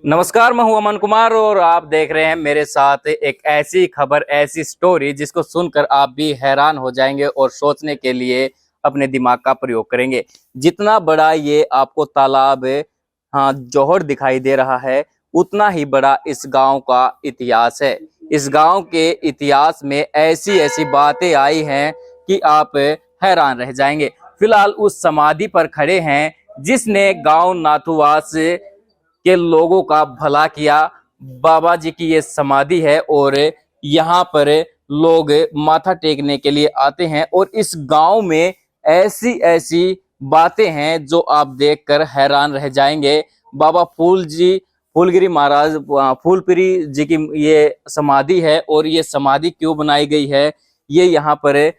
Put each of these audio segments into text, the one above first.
नमस्कार, मैं हूं अमन कुमार और आप देख रहे हैं मेरे साथ एक ऐसी खबर, ऐसी स्टोरी जिसको सुनकर आप भी हैरान हो जाएंगे और सोचने के लिए अपने दिमाग का प्रयोग करेंगे। जितना बड़ा ये आपको तालाब जौहर दिखाई दे रहा है, उतना ही बड़ा इस गांव का इतिहास है। इस गांव के इतिहास में ऐसी ऐसी बातें आई हैं कि आप हैरान रह जाएंगे। फिलहाल उस समाधि पर खड़े हैं जिसने गांव नाथुवास के लोगों का भला किया। बाबा जी की ये समाधि है और यहाँ पर लोग माथा टेकने के लिए आते हैं और इस गांव में ऐसी ऐसी बातें हैं जो आप देखकर हैरान रह जाएंगे। बाबा फूलगिरी महाराज फूलपुरी जी की ये समाधि है और ये समाधि क्यों बनाई गई है, ये यहाँ पर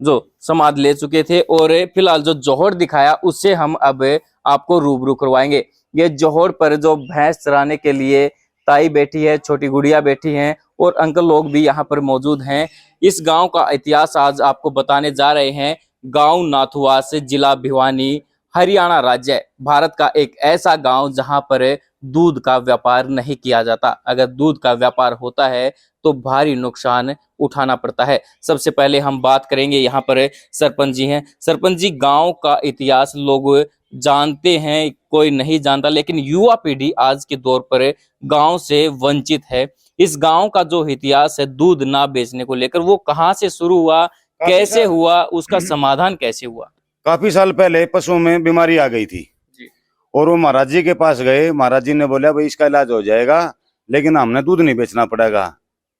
जो समाधि ले चुके थे और फिलहाल जो जौहर दिखाया उससे हम अब आपको रूबरू करवाएंगे। ये जौहर पर जो भैंस चराने के लिए ताई बैठी है, छोटी गुड़िया बैठी हैं और अंकल लोग भी यहाँ पर मौजूद हैं। इस गांव का इतिहास आज आपको बताने जा रहे हैं। गांव नाथुवास, जिला भिवानी, हरियाणा राज्य, भारत का एक ऐसा गांव जहां पर दूध का व्यापार नहीं किया जाता। अगर दूध का व्यापार होता है तो भारी नुकसान उठाना पड़ता है। सबसे पहले हम बात करेंगे, यहाँ पर सरपंच जी हैं। सरपंच जी, गांव का इतिहास लोग जानते हैं, कोई नहीं जानता, लेकिन युवा पीढ़ी आज के दौर पर गांव से वंचित है। इस गांव का जो इतिहास है दूध ना बेचने को लेकर, वो कहाँ से शुरू हुआ, कैसे हुआ, उसका समाधान कैसे हुआ? काफी साल पहले पशुओं में बीमारी आ गई थी जी। और वो महाराज जी के पास गए। महाराज जी ने बोला भाई इसका इलाज हो जाएगा, लेकिन हमने दूध नहीं बेचना पड़ेगा।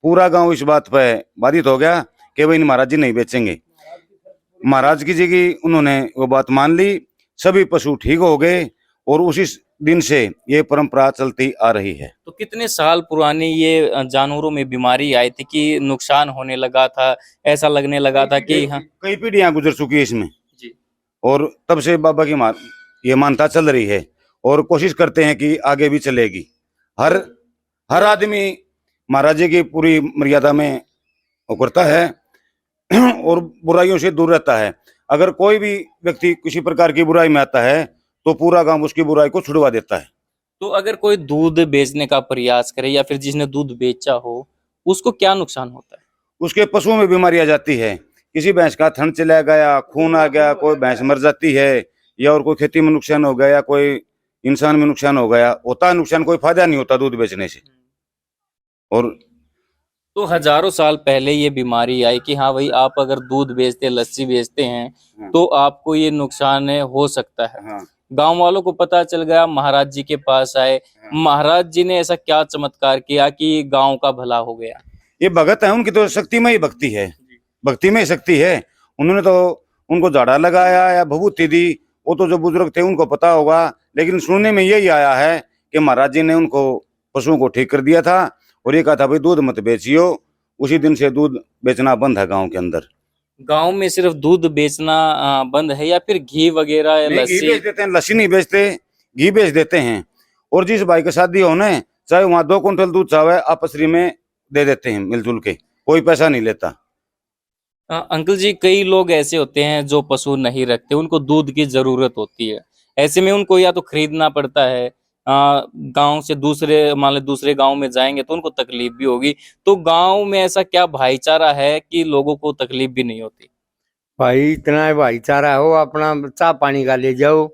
पूरा गांव इस बात पे बाधित हो गया कि भाई महाराज जी नहीं बेचेंगे। महाराज की जी की उन्होंने वो बात मान ली, सभी पशु ठीक हो गए और उसी दिन से ये परंपरा चलती आ रही है। तो कितने साल पुरानी ये जानवरों में बीमारी आई थी कि नुकसान होने लगा था, ऐसा लगने लगा था कि हाँ? कई पीढ़ियां गुजर चुकी है इसमें जी। और तब से बाबा की ये मानता चल रही है और कोशिश करते हैं कि आगे भी चलेगी। हर आदमी महाराज जी की पूरी मर्यादा में वो करता है और बुराइयों से दूर रहता है। अगर कोई भी व्यक्ति किसी प्रकार की बुराई में आता है तो पूरा गांव उसकी बुराई को छुड़वा देता है। तो अगर कोई दूध बेचने का प्रयास करे या फिर जिसने दूध बेचा हो, उसको क्या नुकसान होता है? उसके पशुओं में बीमारी आ जाती है। किसी भैंस का थन चला गया, खून आ गया, कोई भैंस मर जाती है, या और कोई खेती में नुकसान हो गया, या कोई इंसान में नुकसान हो गया। होता है नुकसान, कोई फायदा नहीं होता दूध बेचने से। और तो हजारों साल पहले ये बीमारी आई कि हाँ भाई, आप अगर दूध बेचते, लस्सी बेचते हैं तो आपको ये नुकसान हो सकता है। हाँ। गांव वालों को पता चल गया, महाराज जी के पास आए। महाराज जी ने ऐसा क्या चमत्कार किया कि गांव का भला हो गया? ये भगत है, उनकी तो शक्ति में ही भक्ति है, भक्ति में ही शक्ति है। उन्होंने तो उनको झाड़ा लगाया या भभूति दी, वो तो जो बुजुर्ग थे उनको पता होगा, लेकिन सुनने में यही आया है कि महाराज जी ने उनको पशुओं को ठीक कर दिया था और ये कहा था भाई दूध मत बेचियो। उसी दिन से दूध बेचना बंद है गांव के अंदर। गांव में सिर्फ दूध बेचना बंद है या फिर घी वगैरह या घी लस्सी? बेच देते हैं, लस्सी नहीं बेचते, घी बेच देते हैं। और जिस भाई की शादी होने, चाहे वहां 2 कुंटल दूध चाहे आपसरी में दे देते हैं मिलजुल के, कोई पैसा नहीं लेता। अंकल जी, कई लोग ऐसे होते हैं जो पशु नहीं रखते, उनको दूध की जरूरत होती है। ऐसे में उनको या तो खरीदना पड़ता है, गांव से दूसरे, मान लो दूसरे गांव में जाएंगे तो उनको तकलीफ भी होगी। तो गांव में ऐसा क्या भाईचारा है कि लोगों को तकलीफ भी नहीं होती? भाई इतना भाईचारा हो, अपना चाह पानी का ले जाओ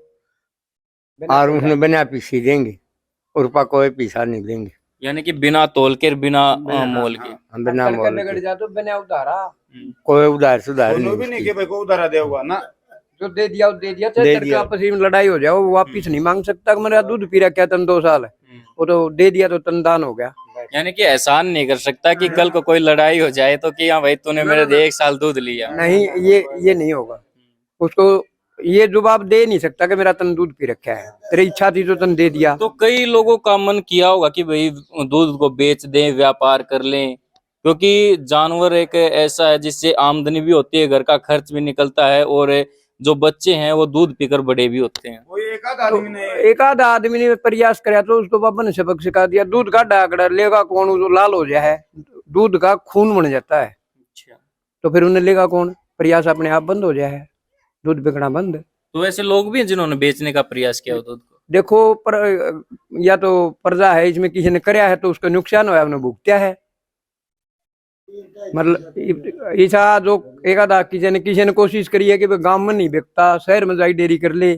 और उसने बिना पीसी देंगे, और रुपया कोई पीसा नहीं देंगे। यानी कि बिना तोल के, बिना मोल के। बिना मोल के, बिना उधारा, कोई उधार सुधार भी नहीं कि भाई को उधारा देगा ना, जो दे दिया दे दिया। आपस में लड़ाई हो जाए वो वापिस नहीं मांग सकता। मेरा दूध पी रखा तन 2 साल, वो तो दे दिया तो तनदान हो गया। यानी कि एहसान नहीं कर सकता कि कल को कोई लड़ाई हो जाए तो कि हाँ भाई तूने मेरे 1 साल दूध लिया। नहीं, ये नहीं होगा। उसको ये जवाब दे नहीं सकता कि मेरा तन दूध पी रखा है, तेरी इच्छा थी तो तन दे दिया। तो कई लोगों का मन किया होगा कि भाई दूध को बेच दें, व्यापार कर लें, क्योंकि जानवर एक ऐसा है जिससे आमदनी भी होती है, घर का खर्च भी निकलता है और जो बच्चे हैं वो दूध पीकर बड़े भी होते हैं। एक आधा आदमी ने प्रयास कराया तो उसको बाबा ने सबक सिखा दिया। दूध का डाकड़ा लेगा कौन? वो लाल हो जाए, दूध का खून बन जाता है। अच्छा। तो फिर उन्हें लेगा कौन? प्रयास अपने आप बंद हो जाए, दूध बिकना बंद। तो ऐसे लोग भी हैं जिन्होंने बेचने का प्रयास किया हो दूध को? देखो पर या तो पर्दा है इसमें किसी ने कराया है तो उसका नुकसान हुआ हमने भुगत्या है। मतलब ऐसा जो एक आधा किसी ने कोशिश करी है कि भाई गांव में नहीं बिकता, शहर में जाई डेयरी कर ले,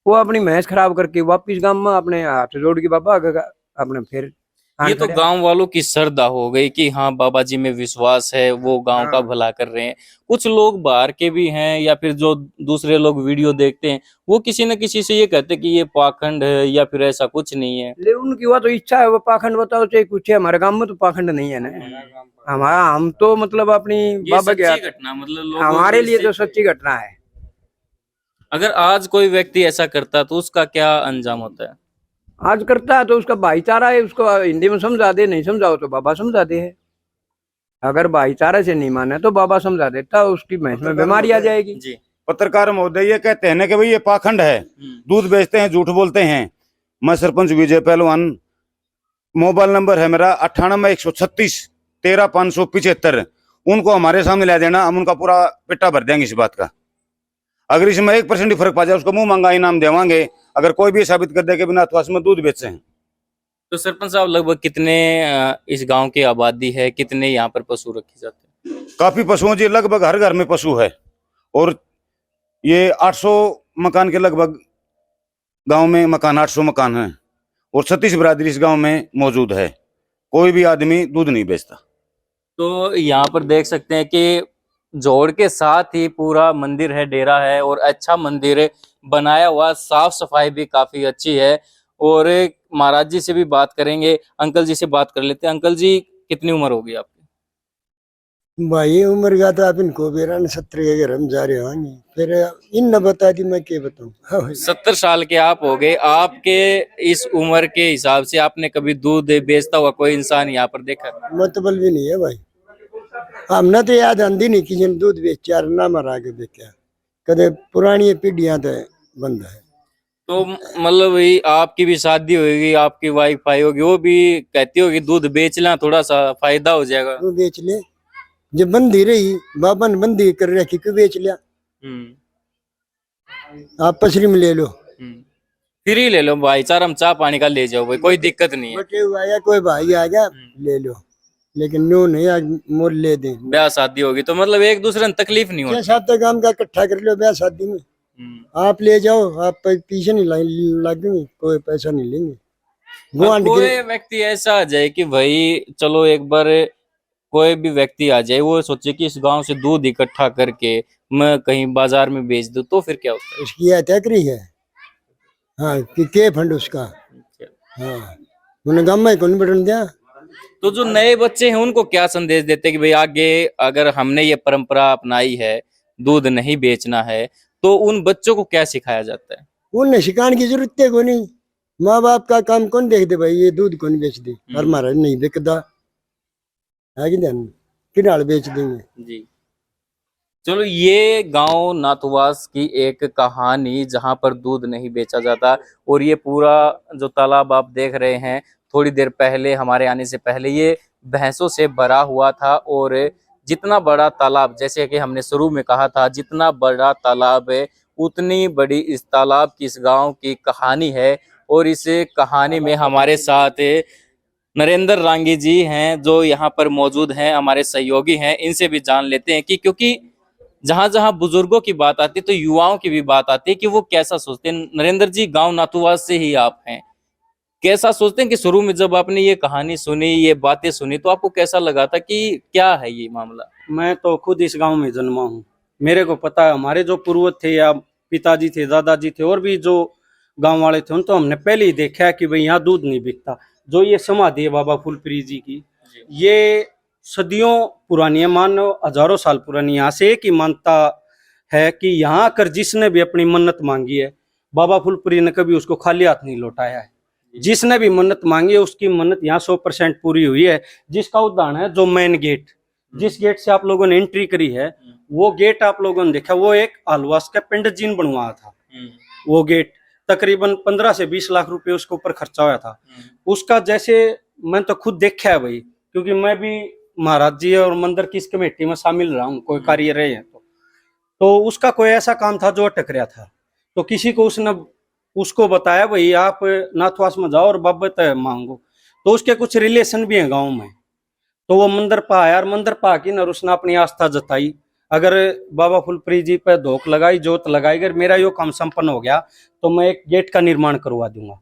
वो अपनी भैंस खराब करके वापिस गांव में अपने हाथ जोड़ के बाबा अपने फिर ये तो गांव वालों की श्रद्धा हो गई कि हाँ बाबा जी में विश्वास है, वो गांव का हाँ। भला कर रहे हैं। कुछ लोग बाहर के भी हैं या फिर जो दूसरे लोग वीडियो देखते हैं, वो किसी न किसी से ये कहते हैं कि ये पाखंड है या फिर ऐसा कुछ नहीं है। ले उनकी वो तो इच्छा है, वो पाखंड बताओ चाहे कुछ है, हमारे गांव में तो पाखंड नहीं है ना। हमारा हम तो मतलब अपनी ये बाबा के सच्ची घटना, मतलब लोगों हमारे को लिए तो इससे- सच्ची घटना है। अगर आज कोई व्यक्ति ऐसा करता तो उसका क्या अंजाम होता है? आज करता है तो उसका भाईचारा है, उसको हिंदी में समझा दे, नहीं समझाओ तो बाबा समझा दे है। अगर भाईचारे से नहीं माने तो बाबा समझा देता, उसकी भैंस में बीमारी आ जाएगी। जी। पत्रकार महोदय ये कहते हैं ना कि भाई ये पाखंड है, दूध बेचते हैं, झूठ बोलते हैं। मैं सरपंच विजय पहलवान, मोबाइल नंबर है मेरा 98 136 13 575। उनको हमारे सामने ला देना, हम उनका पूरा पिट्टा भर देंगे इस बात का। अगर इसमें 1% ही फर्क पा जाए उसको मुंह मंगा इनाम देवांगे, अगर कोई भी साबित कर दे कि बिना अथवा में दूध बेचे हैं। तो सरपंच साहब लगभग कितने इस गांव की आबादी है, कितने यहाँ पर पशु रखे जाते हैं? काफी पशुओं जी, लगभग हर घर में पशु है। और ये 800 मकान के लगभग गांव में मकान, 800 मकान हैं और 36 बिरादरी इस गांव में मौजूद है। कोई भी आदमी दूध नहीं बेचता। तो यहाँ पर देख सकते हैं कि जोड़ के साथ ही पूरा मंदिर है, डेरा है और अच्छा मंदिर है बनाया हुआ, साफ सफाई भी काफी अच्छी है। और महाराज जी से भी बात करेंगे, अंकल जी से बात कर लेते हैं। अंकल जी कितनी उम्र होगी आपकी? भाई उम्र का तो आप इनको बेरा 70 के घर हम जा रहे होंगे, फिर इन न बता दी मैं क्या बताऊं। हाँ भाई। 70 साल के आप हो गए, आपके इस उम्र के हिसाब से आपने कभी दूध बेचता हुआ कोई इंसान यहाँ पर देखा? मतलब भी नहीं है भाई, हमने तो याद आंदी नहीं कि जिन दूध बेचा ना मरा के बेचा, कदे पुरानी पीढ़ियां तो बंद है। तो मतलब वही आपकी भी शादी होगी, आपकी वाइफ आई होगी, वो भी कहती होगी दूध बेच लें, थोड़ा सा फायदा हो जाएगा। वो बेच ले, जब बंदी रही बाबा ने बंदी कर रखी क्यों बेच लिया। आप पसरी में ले लो, फिर ही ले लो भाईचारा, हम चाह पानी का ले जाओ भाई, कोई दिक्कत नहीं है। बटे हुआ आया कोई भाई आ गया ले लो, लेकिन नो नहीं आज मोल ले दे। ब्याह शादी होगी तो मतलब एक दूसरे में तकलीफ नहीं होती। 6-7 काम का इकट्ठा कर लो ब्याह शादी में, आप ले जाओ, आप पीछे नहीं लगेंगे, कोई पैसा नहीं लेंगे। गुआंढ कोई के व्यक्ति ऐसा आ जाए कि भाई चलो एक बार कोई भी व्यक्ति आ जाए, वो सोचे कि इस गांव से दूध इकट्ठा करके मैं कहीं बाजार में बेच दूं, तो फिर क्या होता उसकी यह तय करी है। हाँ कि के फंड उसका। है? हाँ उन्हें गाँव में कौन बटन दिया। तो जो नए बच्चे हैं उनको क्या संदेश देते हैं कि भाई आगे अगर हमने ये परंपरा अपनाई है, दूध नहीं बेचना है, तो उन बच्चों को क्या सिखाया जाता है? उन्हें सिखाने की जरूरत है को नहीं, माँ बाप का काम कौन देख दे भाई, ये दूध कौन बेच दे, और हमारा नहीं बिकता है कि ध्यान किनाल बेच देंगे। जी। चलो, ये गांव नाथुवास की एक कहानी जहां पर दूध नहीं बेचा जाता। और ये पूरा जो तालाब आप देख रहे हैं, थोड़ी देर पहले हमारे आने से पहले ये भैंसों से भरा हुआ था। और जितना बड़ा तालाब, जैसे कि हमने शुरू में कहा था, जितना बड़ा तालाब है उतनी बड़ी इस तालाब की, इस गांव की कहानी है। और इस कहानी में हमारे साथ नरेंद्र रांगी जी हैं जो यहाँ पर मौजूद हैं, हमारे सहयोगी हैं। इनसे भी जान लेते हैं कि क्योंकि जहां जहां बुजुर्गों की बात आती है तो युवाओं की भी बात आती है कि वो कैसा सोचते हैं। नरेंद्र जी, गांव नाथुवास से ही आप हैं, कैसा सोचते हैं कि शुरू में जब आपने ये कहानी सुनी, ये बातें सुनी, तो आपको कैसा लगा था कि क्या है ये मामला? मैं तो खुद इस गांव में जन्मा हूँ, मेरे को पता है हमारे जो पूर्वज थे या पिताजी थे, दादाजी थे और भी जो गांव वाले थे, उन तो हमने पहले ही देखा है कि भाई यहाँ दूध नहीं बिकता। जो ये समाधि है बाबा फूलप्री जी की, ये सदियों पुरानी है, मानो हजारों साल पुरानी। यहाँ से एक ही मानता है कि यहाँ आकर जिसने भी अपनी मन्नत मांगी है, बाबा फूलप्री ने कभी उसको खाली हाथ नहीं लौटाया है। जिसने भी मन्नत मांगी है उसकी मन्नत यहाँ 100% पूरी हुई है। जिसका उदाहरण है जो मेन गेट, जिस गेट से आप लोगों ने एंट्री करी है, वो गेट आप लोगों ने देखा, वो एक आलवास का पिंड जीन बनवाया था। वो गेट तकरीबन 15 से 20 लाख रुपए उसके ऊपर खर्चा हुआ था। उसका जैसे मैं तो खुद देखा है भाई, क्योंकि मैं भी महाराज जी और मंदिर की इस कमेटी में शामिल रहा हूँ, कोई कार्य रहे हैं तो उसका कोई ऐसा काम था जो अटक रहा था, तो किसी को उसने उसको बताया भाई आप नाथवास में जाओ और बाबत मांगो। तो उसके कुछ रिलेशन भी हैं गांव में, तो वो मंदिर पा आया और मंदिर पा की न उसने अपनी आस्था जताई, अगर बाबा फुलप्री जी पे धोख लगाई, जोत लगाई, अगर मेरा यो काम संपन्न हो गया तो मैं एक गेट का निर्माण करवा दूंगा।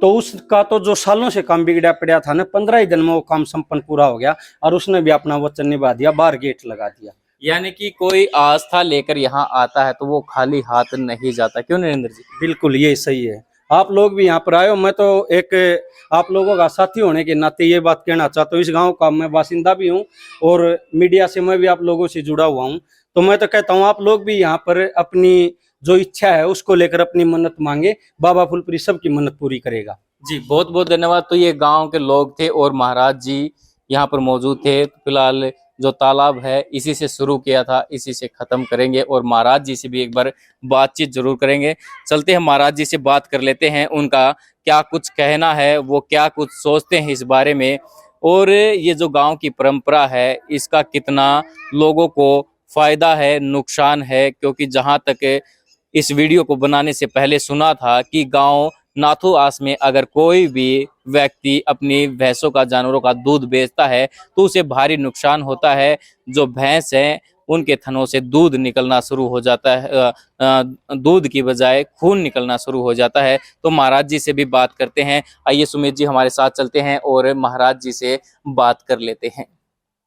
तो उसका तो जो सालों से काम बिगड़ा पड़ा था ना, 15 ही दिन में वो काम संपन्न पूरा हो गया और उसने भी अपना वचन निभा दिया, बाहर गेट लगा दिया। यानी कि कोई आस्था लेकर यहाँ आता है तो वो खाली हाथ नहीं जाता, क्यों नरेंद्र जी? बिल्कुल ये सही है। आप लोग भी यहाँ पर आए हो, मैं तो एक आप लोगों का साथी होने के नाते ये बात कहना चाहता हूँ, इस गांव का मैं बासिंदा भी हूँ और मीडिया से मैं भी आप लोगों से जुड़ा हुआ हूँ। तो मैं तो कहता हूँ आप लोग भी यहाँ पर अपनी जो इच्छा है उसको लेकर अपनी मन्नत मांगे, बाबा फुलप्री सबकी मन्नत पूरी करेगा। जी बहुत बहुत धन्यवाद। तो ये गांव के लोग थे और महाराज जी यहाँ पर मौजूद थे। फिलहाल जो तालाब है इसी से शुरू किया था, इसी से खत्म करेंगे और महाराज जी से भी एक बार बातचीत जरूर करेंगे। चलते हैं महाराज जी से बात कर लेते हैं, उनका क्या कुछ कहना है, वो क्या कुछ सोचते हैं इस बारे में, और ये जो गांव की परंपरा है इसका कितना लोगों को फायदा है, नुकसान है। क्योंकि जहां तक इस वीडियो को बनाने से पहले सुना था कि गांव नाथुआस में अगर कोई भी व्यक्ति अपनी भैंसों का, जानवरों का दूध बेचता है तो उसे भारी नुकसान होता है। जो भैंस है उनके थनों से दूध निकलना शुरू हो जाता है, दूध की बजाय खून निकलना शुरू हो जाता है। तो महाराज जी से भी बात करते हैं। आइए सुमित जी हमारे साथ चलते हैं और महाराज जी से बात कर लेते हैं।